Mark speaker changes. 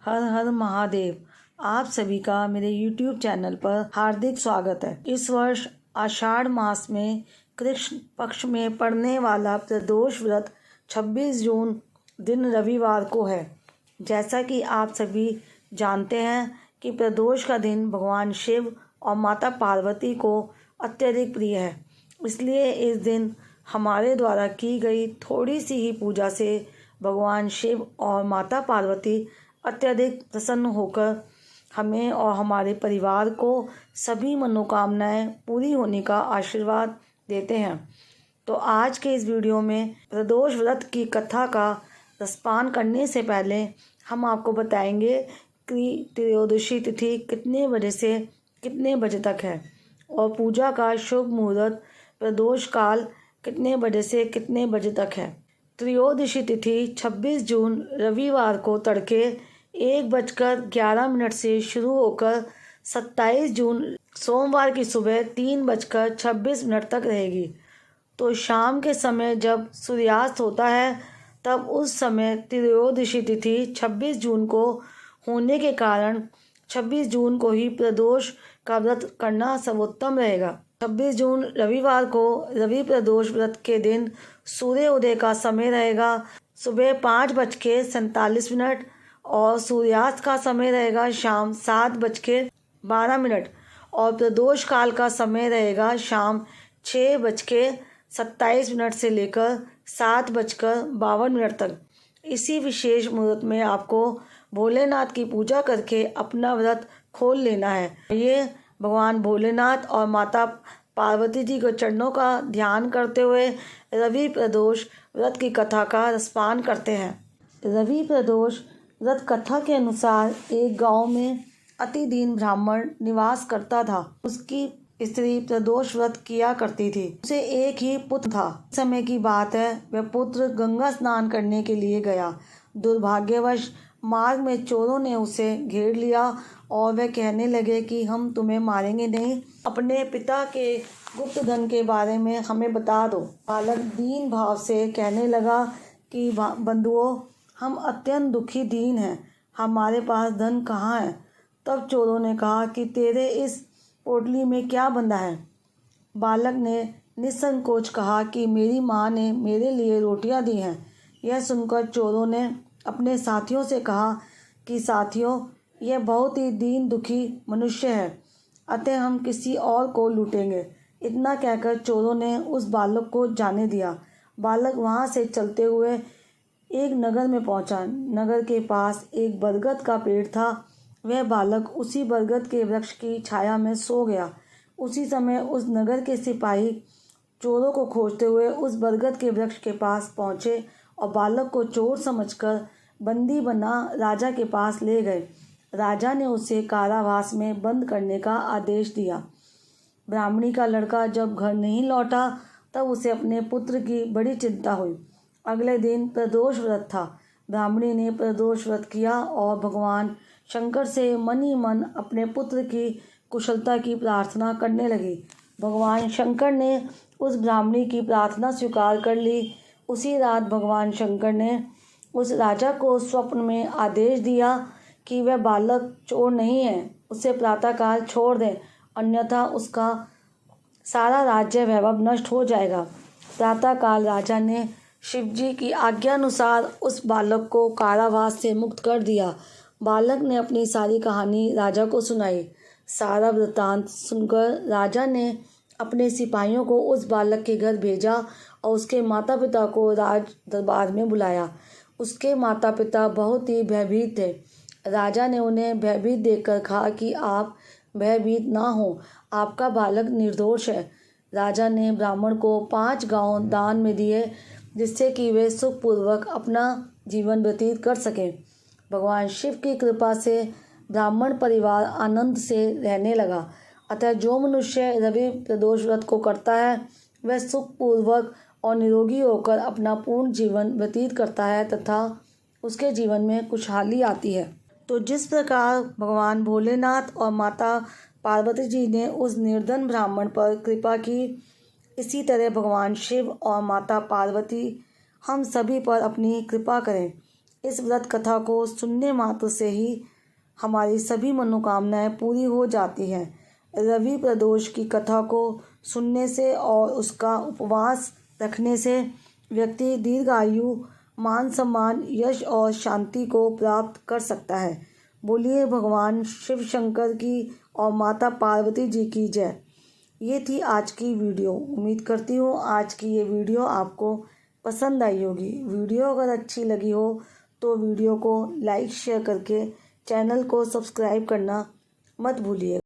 Speaker 1: हर हर महादेव। आप सभी का मेरे YouTube चैनल पर हार्दिक स्वागत है। इस वर्ष आषाढ़ मास में कृष्ण पक्ष में पड़ने वाला प्रदोष व्रत 26 जून दिन रविवार को है। जैसा कि आप सभी जानते हैं कि प्रदोष का दिन भगवान शिव और माता पार्वती को अत्यधिक प्रिय है, इसलिए इस दिन हमारे द्वारा की गई थोड़ी सी ही पूजा से भगवान शिव और माता पार्वती अत्यधिक प्रसन्न होकर हमें और हमारे परिवार को सभी मनोकामनाएं पूरी होने का आशीर्वाद देते हैं। तो आज के इस वीडियो में प्रदोष व्रत की कथा का रसपान करने से पहले हम आपको बताएंगे कि त्रयोदशी तिथि कितने बजे से कितने बजे तक है और पूजा का शुभ मुहूर्त प्रदोष काल कितने बजे से कितने बजे तक है। त्रयोदशी तिथि 26 जून रविवार को तड़के 1:11 से शुरू होकर 27 जून सोमवार की सुबह 3:26 तक रहेगी। तो शाम के समय जब सूर्यास्त होता है तब उस समय त्रयोदशी तिथि 26 जून को होने के कारण 26 जून को ही प्रदोष का व्रत करना सर्वोत्तम रहेगा। 26 जून रविवार को रवि प्रदोष व्रत के दिन सूर्योदय का समय रहेगा सुबह 5:47 और सूर्यास्त का समय रहेगा शाम 7:12 और प्रदोष काल का समय रहेगा शाम 6:27 से लेकर 7:52 तक। इसी विशेष मुहूर्त में आपको भोलेनाथ की पूजा करके अपना व्रत खोल लेना है। ये भगवान भोलेनाथ और माता पार्वती जी के चरणों का ध्यान करते हुए रवि प्रदोष व्रत की कथा का रसपान करते हैं। रवि प्रदोष व्रत कथा के अनुसार एक गांव में अति दीन ब्राह्मण निवास करता था। उसकी स्त्री प्रदोष व्रत किया करती थी। उसे एक ही पुत्र था। समय की बात है, वह पुत्र गंगा स्नान करने के लिए गया। दुर्भाग्यवश मार्ग में चोरों ने उसे घेर लिया और वह कहने लगे कि हम तुम्हें मारेंगे नहीं, अपने पिता के गुप्त धन के बारे में हमें बता दो। बालक दीन भाव से कहने लगा कि बंधुओं, हम अत्यंत दुखी दीन हैं, हमारे पास धन कहाँ है। तब चोरों ने कहा कि तेरे इस पोटली में क्या बंधा है। बालक ने निसंकोच कहा कि मेरी माँ ने मेरे लिए रोटियां दी हैं। यह सुनकर चोरों ने अपने साथियों से कहा कि साथियों, यह बहुत ही दीन दुखी मनुष्य है, अतः हम किसी और को लूटेंगे। इतना कहकर चोरों ने उस बालक को जाने दिया। बालक वहाँ से चलते हुए एक नगर में पहुंचा। नगर के पास एक बरगद का पेड़ था। वह बालक उसी बरगद के वृक्ष की छाया में सो गया। उसी समय उस नगर के सिपाही चोरों को खोजते हुए उस बरगद के वृक्ष के पास पहुंचे और बालक को चोर समझकर बंदी बना राजा के पास ले गए। राजा ने उसे कारावास में बंद करने का आदेश दिया। ब्राह्मणी का लड़का जब घर नहीं लौटा तब उसे अपने पुत्र की बड़ी चिंता हुई। अगले दिन प्रदोष व्रत था। ब्राह्मणी ने प्रदोष व्रत किया और भगवान शंकर से मन ही मन अपने पुत्र की कुशलता की प्रार्थना करने लगी। भगवान शंकर ने उस ब्राह्मणी की प्रार्थना स्वीकार कर ली। उसी रात भगवान शंकर ने उस राजा को स्वप्न में आदेश दिया कि वह बालक चोर नहीं है, उसे प्रातःकाल छोड़ दें, अन्यथा उसका सारा राज्य वैभव नष्ट हो जाएगा। प्रातःकाल राजा ने शिवजी की आज्ञानुसार उस बालक को कारावास से मुक्त कर दिया। बालक ने अपनी सारी कहानी राजा को सुनाई। सारा वृत्तांत सुनकर राजा ने अपने सिपाहियों को उस बालक के घर भेजा और उसके माता पिता को राज दरबार में बुलाया। उसके माता पिता बहुत ही भयभीत थे। राजा ने उन्हें भयभीत देखकर कहा कि आप भयभीत ना हो, आपका बालक निर्दोष है। राजा ने ब्राह्मण को 5 गांव दान में दिए जिससे कि वे सुखपूर्वक अपना जीवन व्यतीत कर सकें। भगवान शिव की कृपा से ब्राह्मण परिवार आनंद से रहने लगा। अतः जो मनुष्य रवि प्रदोष व्रत को करता है वह सुखपूर्वक और निरोगी होकर अपना पूर्ण जीवन व्यतीत करता है तथा उसके जीवन में खुशहाली आती है। तो जिस प्रकार भगवान भोलेनाथ और माता पार्वती जी ने उस निर्धन ब्राह्मण पर कृपा की, इसी तरह भगवान शिव और माता पार्वती हम सभी पर अपनी कृपा करें। इस व्रत कथा को सुनने मात्र से ही हमारी सभी मनोकामनाएं पूरी हो जाती हैं। रवि प्रदोष की कथा को सुनने से और उसका उपवास रखने से व्यक्ति दीर्घायु, मान सम्मान, यश और शांति को प्राप्त कर सकता है। बोलिए भगवान शिव शंकर की और माता पार्वती जी की जय। ये थी आज की वीडियो। उम्मीद करती हूँ आज की ये वीडियो आपको पसंद आई होगी। वीडियो अगर अच्छी लगी हो तो वीडियो को लाइक शेयर करके चैनल को सब्सक्राइब करना मत भूलिए।